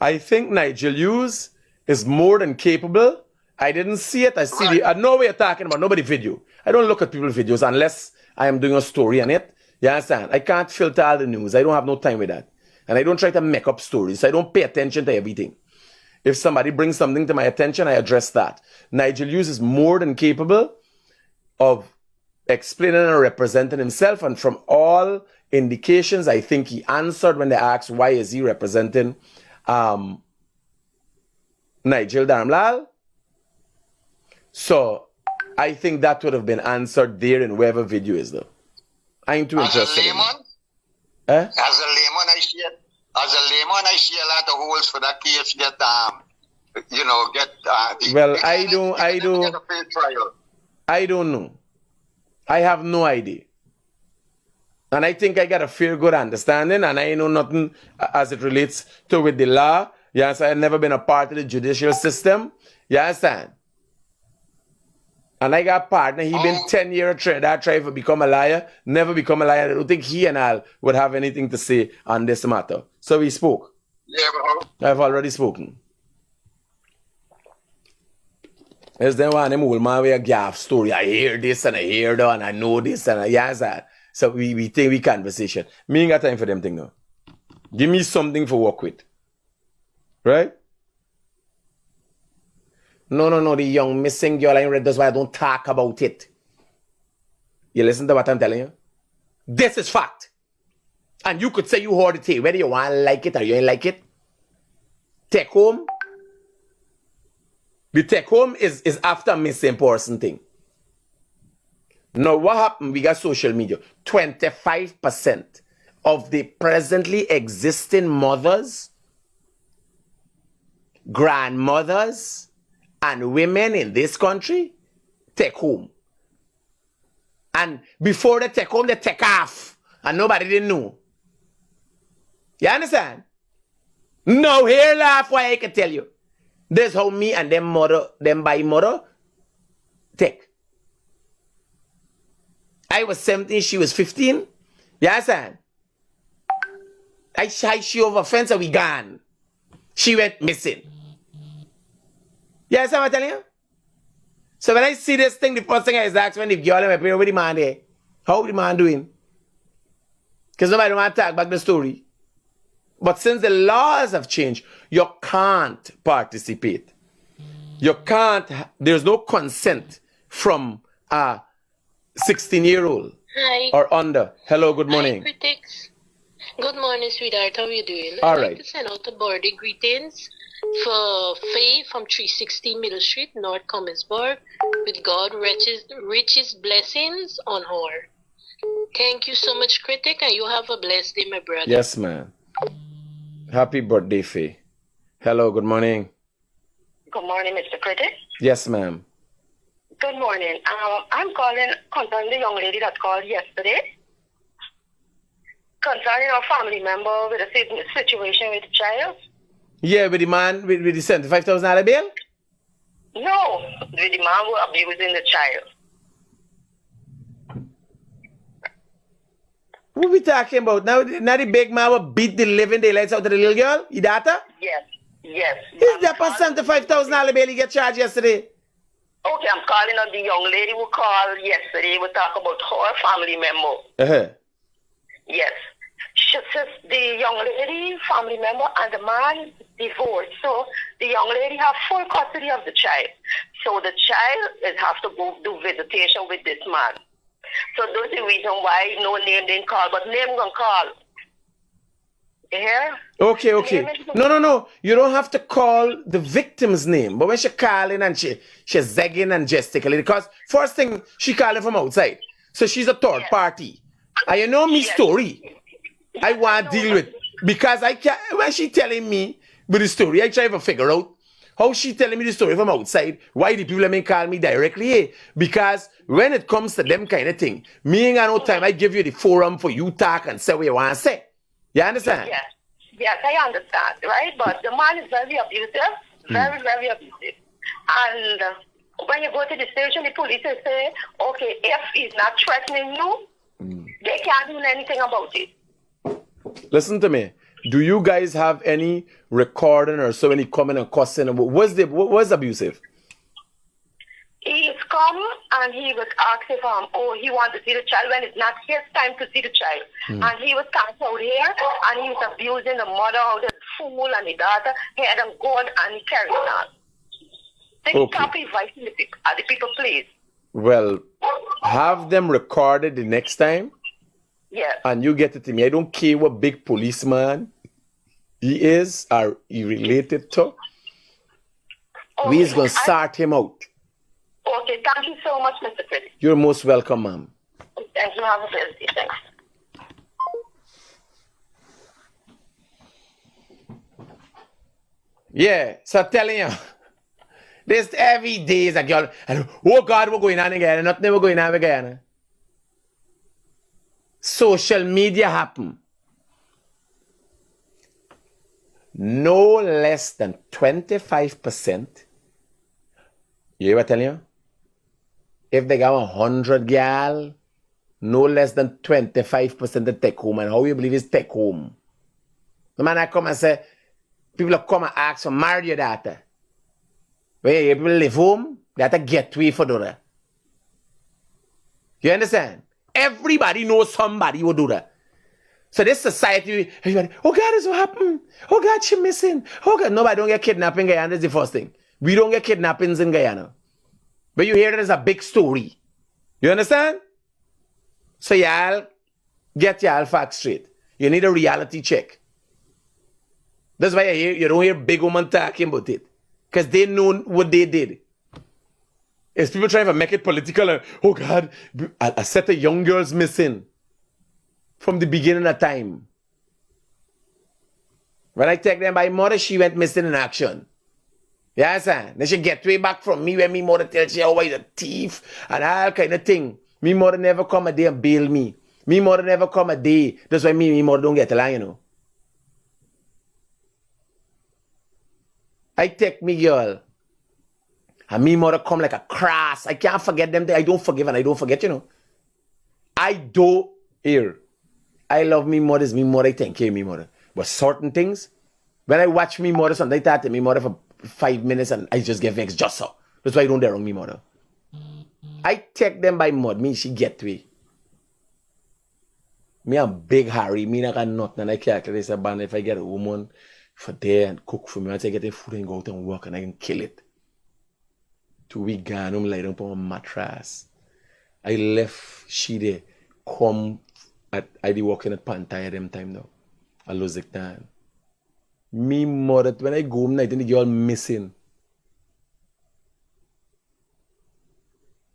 I think Nigel Hughes is more than capable. I didn't see it. I see I know what you're talking about. Nobody video. I don't look at people's videos unless I am doing a story on it. You understand? I can't filter all the news. I don't have no time with that. And I don't try to make up stories. I don't pay attention to everything. If somebody brings something to my attention, I address that. Nigel Hughes is more than capable of explaining and representing himself. And from all indications, I think he answered when they asked why is he representing Nigel Darmlal. So I think that would have been answered there in wherever video is though. I ain't too interested in it. As a layman, I see it. As a layman, I see a lot of holes for that case get well, I don't know. I have no idea. And I think I got a fair good understanding, and I know nothing as it relates to with the law. Yes, I've never been a part of the judicial system. You understand? And I got a partner, he been 10 years trying to become a liar, never become a liar. I don't think he and I would have anything to say on this matter. So we spoke. Yeah, I've already spoken. Is there one them old man with a gaff story? I hear this and I hear that and I know this and yes, that. So we think we conversation. Me ain't got time for them thing now. Give me something for work with. Right? No, the young missing girl I read, that's why I don't talk about it. You listen to what I'm telling you? This is fact. And you could say you heard it here, whether you want to like it or you ain't like it. Take home. The take home is after missing person thing. Now what happened? We got social media. 25% of the presently existing mothers, grandmothers, and women in this country take home. And before they take home, they take off. And nobody didn't know. You understand? No, here laugh why I can tell you. This how me and them by mother take. I was 17, she was 15. You understand? I shy she over fence and we gone. She went missing. You understand what I'm telling you? So when I see this thing, the first thing I ask when the girl in my period, where the man there? How the man doing? Because nobody want to talk back the story. But since the laws have changed, you can't participate. You can't, there's no consent from a 16-year-old Hi. or under. Hello, good morning. Hi, Critics. Good morning, sweetheart. How are you doing? All I'd right. like to send out a birthday greetings for Faye from 360 Middle Street, North Comminsburg, with God richest blessings on her. Thank you so much, Critic, and you have a blessed day, my brother. Yes, ma'am. Happy birthday, Faye. Hello, good morning. Good morning, Mr. Critic. Yes, ma'am. Good morning. I'm calling concerning the young lady that called yesterday. Concerning our family member with a situation with the child. Yeah, with the man with the $75,000 bill? No, with the man who abusing the child. What we talking about? Now the big man will beat the living daylights out of the little girl? Your daughter? Yes, yes. Is that for $75,000 bill he get charged yesterday? Okay, I'm calling on the young lady who called yesterday. We talk about her family member. Uh-huh. Yes. She says the young lady, family member, and the man divorced. So the young lady have full custody of the child. So the child is have to go do visitation with this man. So that's the reason why no name didn't call, but name gonna call. You hear? Okay. No. You don't have to call the victim's name. But when she calling and she's zagging and gesticulating, because first thing, she calling from outside. So she's a third party. And you know me story. I want to deal with. Because I can't, when she telling me with the story, I try to figure out how she telling me the story from outside, why the people may call me directly. Hey, because when it comes to them kind of thing, me ain't got no time. I give you the forum for you talk and say what you want to say. You understand? Yes, I understand, right? But the man is very abusive, very, very abusive. And when you go to the station, the police will say, okay, if he's not threatening you, they can't do anything about it. Listen to me. Do you guys have any recording or so any comment and question? What's abusive? He's come and he was asking he wants to see the child when it's not his time to see the child. And he was camped out here and he was abusing the mother, the fool and the daughter. He had them gone and he carried on. They stop inviting the people, please. Well, have them recorded the next time. Yes. And you get it to me. I don't care what big policeman he is or he related to. Okay. We is going to sort him out. Okay, thank you so much, Mr. Critic. You're most welcome, ma'am. Thank you. Have a blessed day. Thanks. Yeah, so I'm telling you, this every day is a girl, and oh God, we're going on again, nothing we're going on again. Social media happen. No less than 25%. You hear what I'm telling you? If they got 100 gal, no less than 25% to take home. And how you believe is take home? The man I come and say, people come and ask for marry your daughter. When you people live home, they have to get way for that. You understand? Everybody knows somebody will do that. So this society, everybody, oh God, this what happened. Oh God, she missing. Oh God, nobody don't get kidnapped in Guyana. That's the first thing. We don't get kidnappings in Guyana. But you hear it as a big story. You understand? So y'all get y'all facts straight. You need a reality check. That's why you don't hear big women talking about it. Because they know what they did. It's people trying to make it political. And, oh God, a set of young girls missing from the beginning of time. When I take them by mother, she went missing in action. You understand? Then she get way back from me when me mother tells she how I a thief and all kind of thing. Me mother never come a day and bail me. Me mother never come a day. That's why me mother don't get along, you know. I take me girl. And me mother come like a crass. I can't forget them. I don't forgive and I don't forget, you know. I do here. I love me mother's me mother. I take care of me mother. But certain things, when I watch me mother, sometimes I talk to me mother for 5 minutes and I just get vexed just so. That's why I don't dare wrong me mother. I take them by mud, me she get way. Me a big Harry, me not got nothing, and I calculate this band if I get a woman for there and cook for me, I get the food and go out and work and I can kill it. 2 weeks gone, I'm laying up on a mattress. I left she there, come at I be working at Pantaya at them time now. I lose it down. Me mother, when I go home night and the girl missing.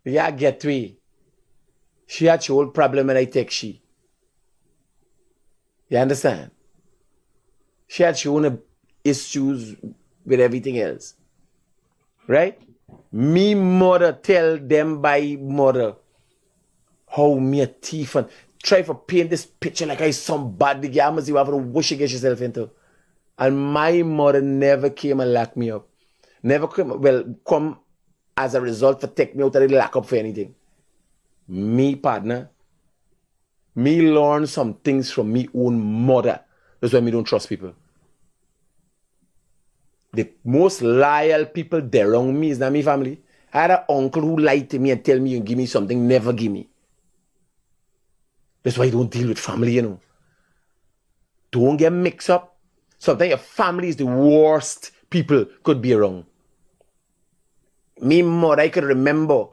Yeah, get me. She had her old problem and I take she. You understand? She had her own issues with everything else. Right? Me mother tell them by mother how me a thief and try to paint this picture like I some bad the girl must you have to wish you get yourself into. And my mother never came and lock me up. Never come as a result for take me out of the lock up for anything. Me partner, me learn some things from me own mother. That's why me don't trust people. The most loyal people there around me is not my family. I had an uncle who lied to me and tell me you give me something, never give me. That's why I don't deal with family, you know. Don't get mixed up. Sometimes your family is the worst people could be around. Me mother, I could remember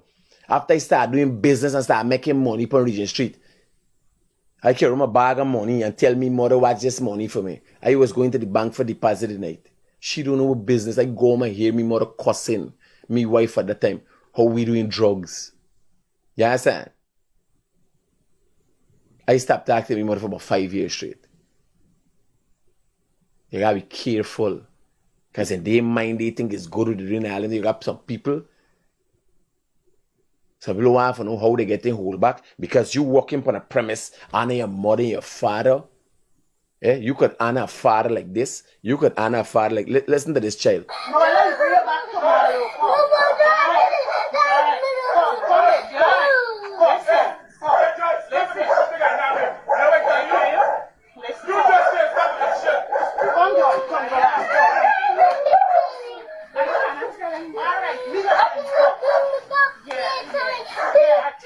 after I started doing business and started making money on Regent Street. I carry my bag of money and tell me, mother, watch this money for me. I was going to the bank for deposit the night. She don't know what business. I go home and hear me mother cussing me wife at the time. How we doing drugs. You understand? I stopped talking to me mother for about 5 years straight. You gotta be careful. Because in their mind, they think it's good with the Green Island. You got some people want to know how they get in hold back. Because you walking on a premise, honor your mother and your father. Yeah, you could honor a father like this. You could honor a father like... Listen to this child.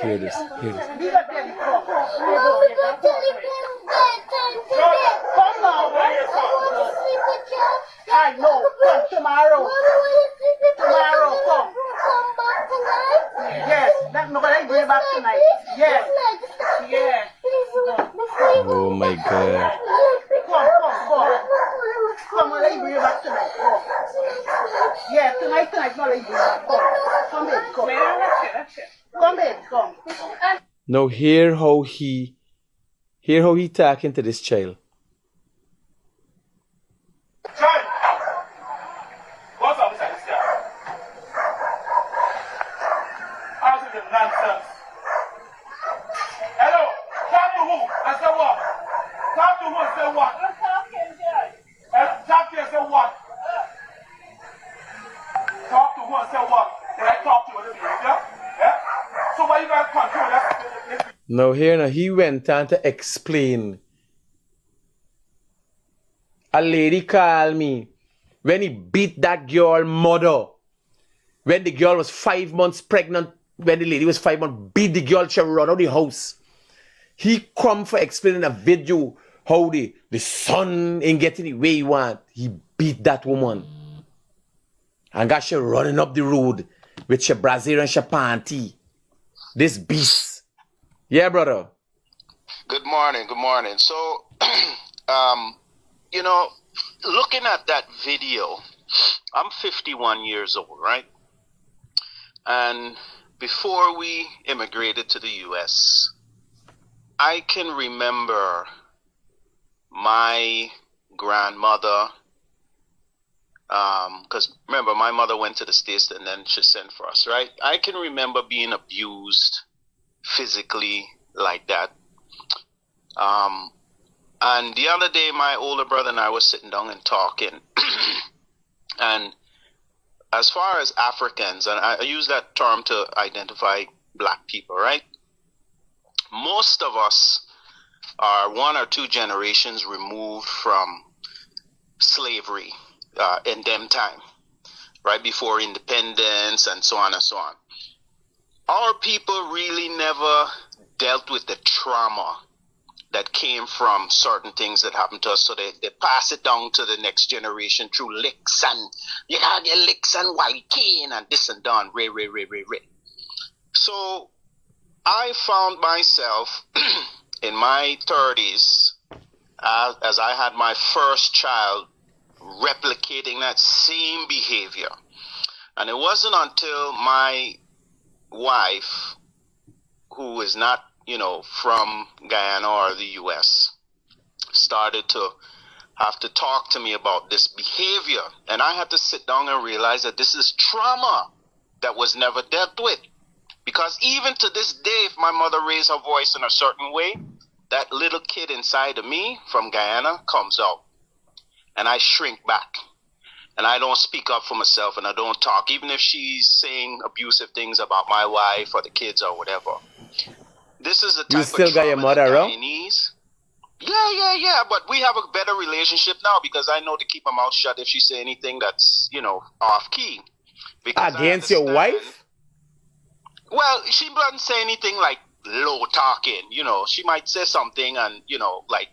Hear this. Hear this. I know. Come tomorrow. Tomorrow, come. Come back tonight? Yes. Nobody bring back tonight. Yes. Yes. Oh my God. Come. Come on, let me bring you back tonight. Come. Yeah, tonight, no, let me bring you back. Come in, come. Come in, come. Now hear how he talking to this child. Child, what's up with this guy? How's it the nonsense? Hello, talk to who? I said what? Talk to who and say what? I'm talking, Judge. Talk to you and say what? Talk to who and say what? Did I talk to you with the behavior? Yeah? So why you gotta control that? Now he went on to explain. A lady called me when he beat that girl mother. When the girl was 5 months pregnant, when the lady was 5 months, beat the girl, she run out of the house. He come for explaining a video how the son ain't getting the way he want. He beat that woman. And got she running up the road with her brazier and her panty. This beast. Yeah, brother. Good morning. So, you know, looking at that video, I'm 51 years old, right? And before we immigrated to the U.S., I can remember my grandmother, because remember, my mother went to the States and then she sent for us, right? I can remember being abused physically like that. And the other day, my older brother and I were sitting down and talking. And as far as Africans, and I use that term to identify black people, right? Most of us are 1 or 2 generations removed from slavery in them time, right before independence and so on and so on. our people really never dealt with the trauma that came from certain things that happened to us. So they pass it down to the next generation through licks and you gotta get licks and white cane and this and that, ray. So I found myself in my 30s, as I had my first child, replicating that same behavior. And it wasn't until my wife, who is not, from Guyana or the U.S., started to have to talk to me about this behavior. And I had to sit down and realize that this is trauma that was never dealt with. Because even to this day, if my mother raised her voice in a certain way, that little kid inside of me from Guyana comes out. And I shrink back. And I don't speak up for myself and I don't talk, even if she's saying abusive things about my wife or the kids or whatever. This is the type You still of got your trauma mother that around? Guyanese. Yeah. But we have a better relationship now because I know to keep my mouth shut if she say anything that's, off key. Because Against your wife? Well, she doesn't say anything like low talking. She might say something and, like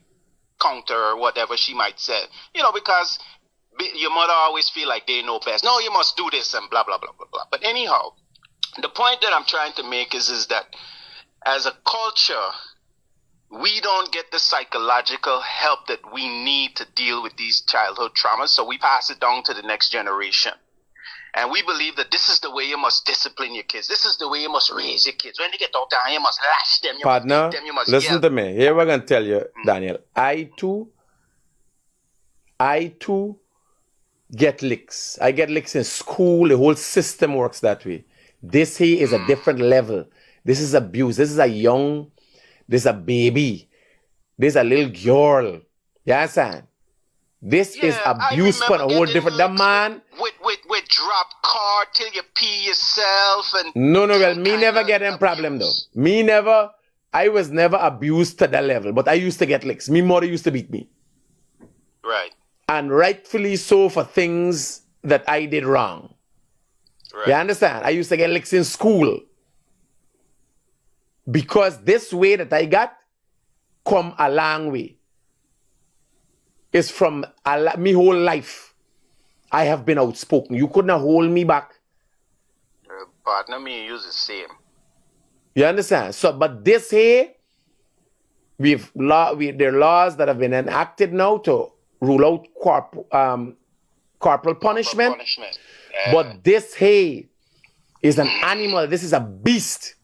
counter or whatever she might say. Because your mother always feel like they know best. No, you must do this and blah, blah, blah, blah, blah. But anyhow, the point that I'm trying to make is that as a culture, we don't get the psychological help that we need to deal with these childhood traumas. So we pass it down to the next generation. And we believe that this is the way you must discipline your kids. This is the way you must raise your kids. When they get out there, you must lash them. You Partner, must beat them. You must listen yell. to me. Here we're going to tell you, Daniel. I too get licks. I get licks in school. The whole system works that way. This here is a different level. This is abuse. This is this is a baby. This is a little girl. You understand? This is abuse on a whole different. The man. With drop card till you pee yourself and. No, well, me never get them problem though. I was never abused to that level, but I used to get licks. Me mother used to beat me. Right. And rightfully so for things that I did wrong. Right. You understand? I used to get licks in school. Because this way that I got come a long way. It's from me whole life. I have been outspoken. You couldn't hold me back. Partner, me use the same. You understand? So, but this here, there are laws that have been enacted now to rule out corporal punishment. But this here is an animal. This is a beast.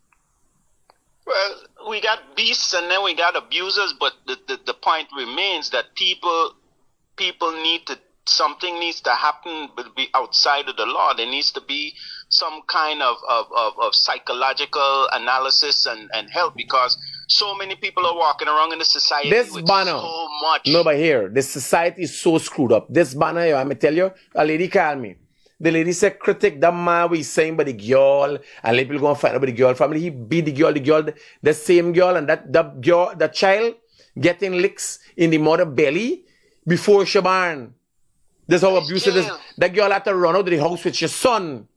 Well, we got beasts and then we got abusers, but the point remains that people something needs to happen be outside of the law. There needs to be some kind of psychological analysis and help because so many people are walking around in the society with so much. No, but here, the society is so screwed up. This banner, I'm going to tell you, a lady called me. The lady said, Critic, that man we saying about the girl, and people go and find out about the girl family. He beat the girl, the same girl, and that child getting licks in the mother belly before she born. That's how abusive this. That girl had to run out of the house with your son.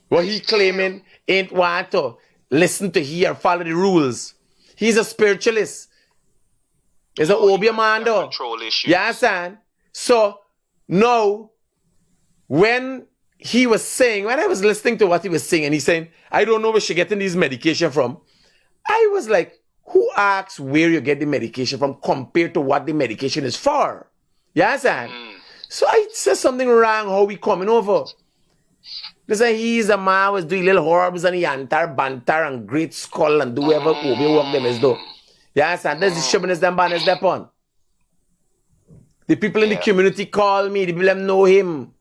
What he claiming ain't want to listen to hear, follow the rules. He's a spiritualist. He's an Obia man though. You understand? So, now, when I was listening to what he was saying, and he's saying, I don't know where she getting these medication from. I was like, who asks where you get the medication from compared to what the medication is for? You understand? So I said something wrong, how we coming over. They say he's a man was doing little herbs and he banter and great skull and do whatever work them is do. You understand? That's the shipment them banners upon. The people in the community call me, the people them know him.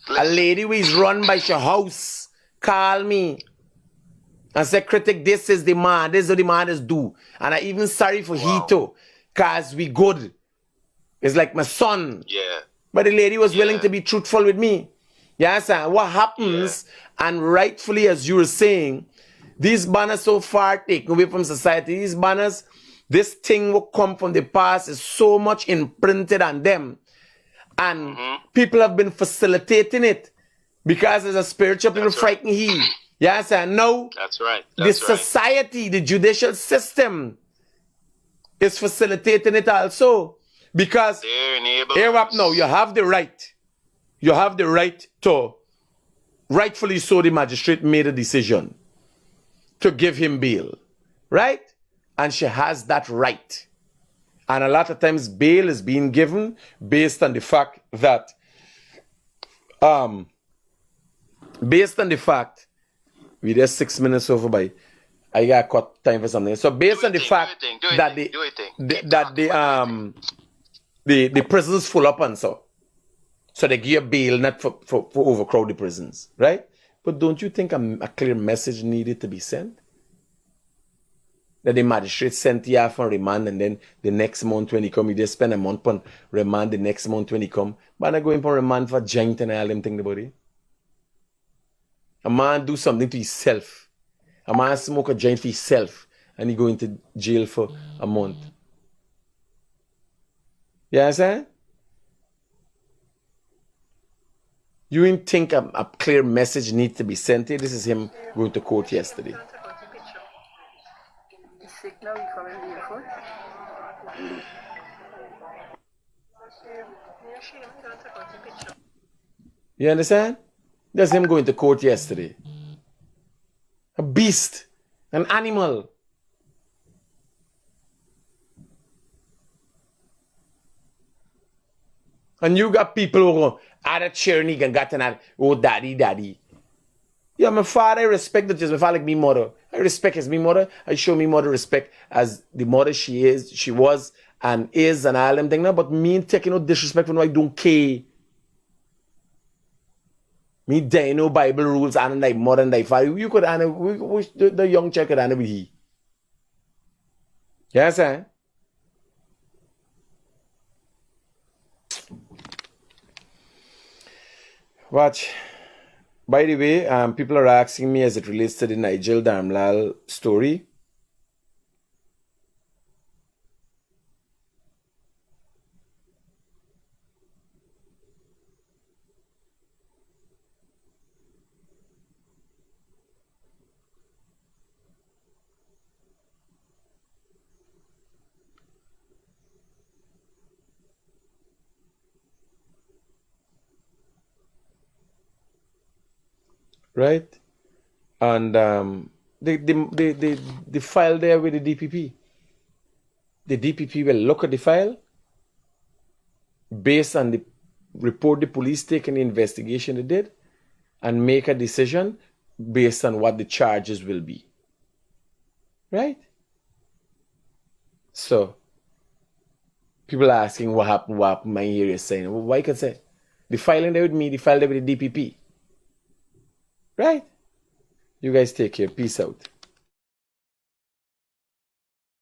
A lady who is run by your house call me and say, Critic, this is the man, this is what the man is do. And I even sorry for he too, cause we good. It's like my son. Yeah. But the lady was willing to be truthful with me. You understand? What happens, and rightfully as you were saying, these banners so far taken away from society, these banners, this thing will come from the past is so much imprinted on them. And people have been facilitating it because as a spiritual people frighten he. You understand? Now, That's right. the That's right. society, the judicial system is facilitating it also. Because, here up now, you have the right. You have the right to, rightfully so, the magistrate made a decision to give him bail. Right? And she has that right. And a lot of times bail is being given based on the fact that, we just 6 minutes over by, I got cut time for something. So based on the fact that the prisons full up and so they give you bail not for overcrowded prisons, right? But don't you think a clear message needed to be sent? That the magistrate sent you off on remand, and then the next month when he come, you just spend a month on remand, the next month when he come, but I go in for remand for giant and all them thing about it. A man do something to himself. A man smoke a joint for himself, and he go into jail for a month. You understand? You didn't think a clear message needs to be sent here? This is him going to court yesterday. You understand? That's him going to court yesterday. A beast. An animal. And you got people who go, that cheering and got an oh daddy. Yeah, my father, I respect that. My father like me mother. I respect as me mother. I show me mother respect as the mother she was and is and all them things. But me taking no disrespect when I don't care. Me there no Bible rules and thy mother and thy father. You could wish the young child could with he. Yes, sir. Watch. By the way, people are asking me as it relates to the Nigel Darmlal story. Right? And the file there with the DPP. The DPP will look at the file based on the report the police take and the investigation they did and make a decision based on what the charges will be. Right? So, people are asking what happened, my ear is saying. Well, why can I say? The filing there with me, the file there with the DPP. Right? You guys take care. Peace out.